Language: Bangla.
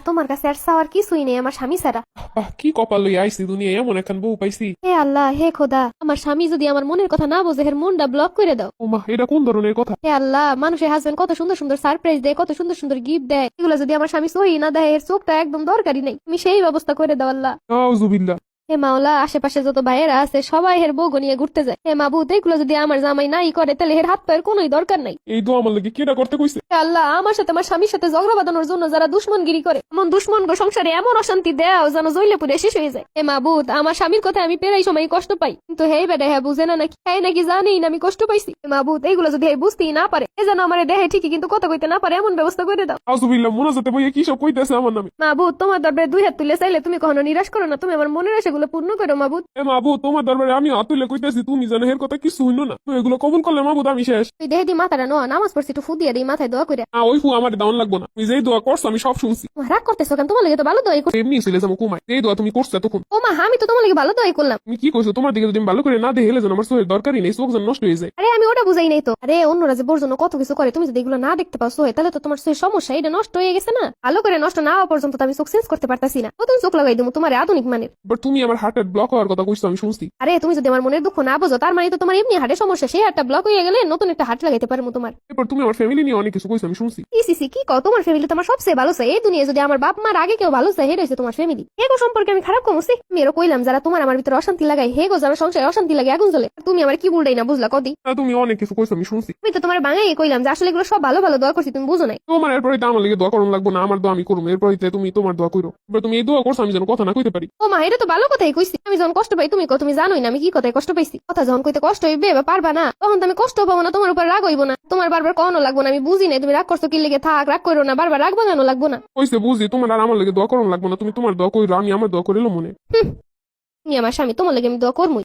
তোমার কাছে আর চাওয়ার কিছুই নেই আমার স্বামী ছাড়া। কি কপাল লই আইছি দুনিয়া এমন একখান বউ পাইছি। হে আল্লাহ, হে খোদা, আমার স্বামী যদি আমার মনের কথা না বোঝে, এর মনটা ব্লক করে দাও। ওমা এটা কোন ধরনের কথা? হে আল্লাহ, মানুষের হাজবেন্ড কত সুন্দর সুন্দর সারপ্রাইজ দেয়, কত সুন্দর সুন্দর গিফট দেয়, এগুলো যদি আমার স্বামী সহি না দেয়, এর চোখটা একদম দরকারি নেই, তুমি সেই ব্যবস্থা করে দাও আল্লাহ। নাউজুবিল্লাহ। হে মাওলা, আশেপাশে যত ভাইয়েরা আছে সবাই এর বউ নিয়ে ঘুরতে যায়। হে মাবুদ, এগুলো যদি আমার জামাই নাই করে তাহলে এর হাত পায়ের কোনোই দরকার নাই। এই দোয়া আমার লাগি কেডা করতে কইছে? হে আল্লাহ, আমার সাথে আমার স্বামীর সাথে ঝগড়া বাঁধানোর জন্য যারা দুশ্মনগিরি করে, এমন দুশ্মন গো সংসারে এমন অশান্তি দেও যেন জ্বলে পুড়ে শেষ হয়ে যায়। হে মাবুদ, আমার স্বামীর কথা আমি প্রায় সময় কষ্ট পাই, কিন্তু হে বেটা হ্যাঁ বুঝে না নাকি, হ্যাঁ নাকি জানেই না আমি কষ্ট পাইছি। হে মাবুদ, এইগুলো যদি বুঝতেই না পারে, এ যেন আমার দেহে ঠিকই কিন্তু কথা কইতে না পারে এমন ব্যবস্থা করে দাও। নাউজুবিল্লাহ, মোনাজাতে বইয়ে কি সব কইতেছে আমার নামে। মাবুদ, তোমার দরবারে দুই হাত তুলে চাইলে তুমি কখনো নিরাশ করো না, তুমি আমার মনের আশাগুলো পূর্ণ করো মাবুদ। এ মাবুদ, তোমার দরবারে আমি হাত তুলে কইতেছি, তুমি জানো এর কথা কিছু হইল না। তুমি এগুলো কবুল করলে মাবুদ আমি শেষ। তুই দেহে দি মাথাটা নো, নামাজ পড়ছি একটু ফু দিয়ে দিই মাথায় দোয়া করে। ওই ফু আমার দাউন লাগবো না, তুমি যেই দোয়া করছো আমি সব শুনছি। রাগ করতেছো কেন? তোমার লাগে তো ভালো দোয়াই করছি। এমনি ছিল যেমন কুমায় এই দোয়া তুমি করছো তখন। ও মা, আমি তো তোমার লাগে ভালো দোয়াই করলাম। তুমি কি কইছো? তোমার দিকে যদি আমি ভালো করে না দেখে যেন আমার চোখের দরকারই নেই, চোখ যেন নষ্ট হয়ে যায়। আরে আমি ওটা বুঝাই নাই তো। আরে অন্যরা যে বোর জন্য কত কিছু করে, তুমি যদি এগুলো না দেখতে পাও সোহে, তাহলে তো তোমার চোখের সমস্যা এটা নষ্ট হয়ে গেছে না। ভালো করে নষ্ট না হওয়া পর্যন্ত তো আমি চোখ চেঞ্জ করতে পারতাছি না, নতুন চোখ লাগাই দেবো তোমার আধুনিক মানের। বাট তুমি আমার হার্টের ব্লক হওয়ার কথা কইছো আমি শুনছি। আরে তুমি যদি আমার মনের দুঃখ না বোঝো, তার মানে তো তোমার এমনি হার্টের সমস্যা, সেই হার্টটা ব্লক হয়ে গেলে নতুন একটা হার্ট লাগাইতে পারবো তোমার। এরপর তুমি আমার ফ্যামিলি নিয়ে অনেক কিছু কইছো আমি শুনছি। ইসিসি কি কও? তোমার ফ্যামিলি তোমার সবচেয়ে ভালো চাই এই দুনিয়ায়। যদি আমার বাপ মার আগে কেউ ভালো চাই, হেড হয়েছে তোমার ফ্যামিলি। হেগো সম্পর্কে আমি খারাপ কমছি? আমি এরও কইলাম যারা তোমার আমার ভিতরে অশান্তি লাগাই, হেগো যারা সংসারে অশান্তি লাগে আগুন জ্বলে, তুমি আমার কি বুলডাই না বুঝলা কদি? তুমি অনেক কিছু কইছো আমি শুনছি। আমি তো তোমার বাঙাই কইলাম যে আসলে এগুলো সব ভালো ভালো দোয়া করছি, তুমি বুঝো নাই। তোমার এরপরে আমার লিগে দোয়া করুন লাগবো না, আমার দোয়া আমি করুম, এরপরে তুমি তোমার দোয়া করো। এবার তুমি এই দোয়া করছো আমি যেন কথা না কইতে পারি। ও মা, এটা তো ভালো কথাই কইছি। আমি যখন কষ্ট পাই তুমি কও, তুমি জানোই না আমি কি কথায় কষ্ট পাইছি। কথা যখন কইতে কষ্ট হইবে বা পারবা না, তখন তো আমি কষ্ট পাবো না, তোমার উপর রাগ হইব না, তোমার বারবার কখনো লাগবো না। আমি বুঝি নাই তুমি রাগ করছো কি লেগে, থাক রাগ করো না, বারবার রাগ ভাঙানো লাগবো না। কইছে বুঝি, তোমার আর আমার লিগে দোয়া করুন লাগবো না, তুমি তোমার দোয়া কইরো, আমি আমার দোয়া করিলো মনে। তুমি আমার স্বামী, তোমার লাগে আমি দোয়া করবই।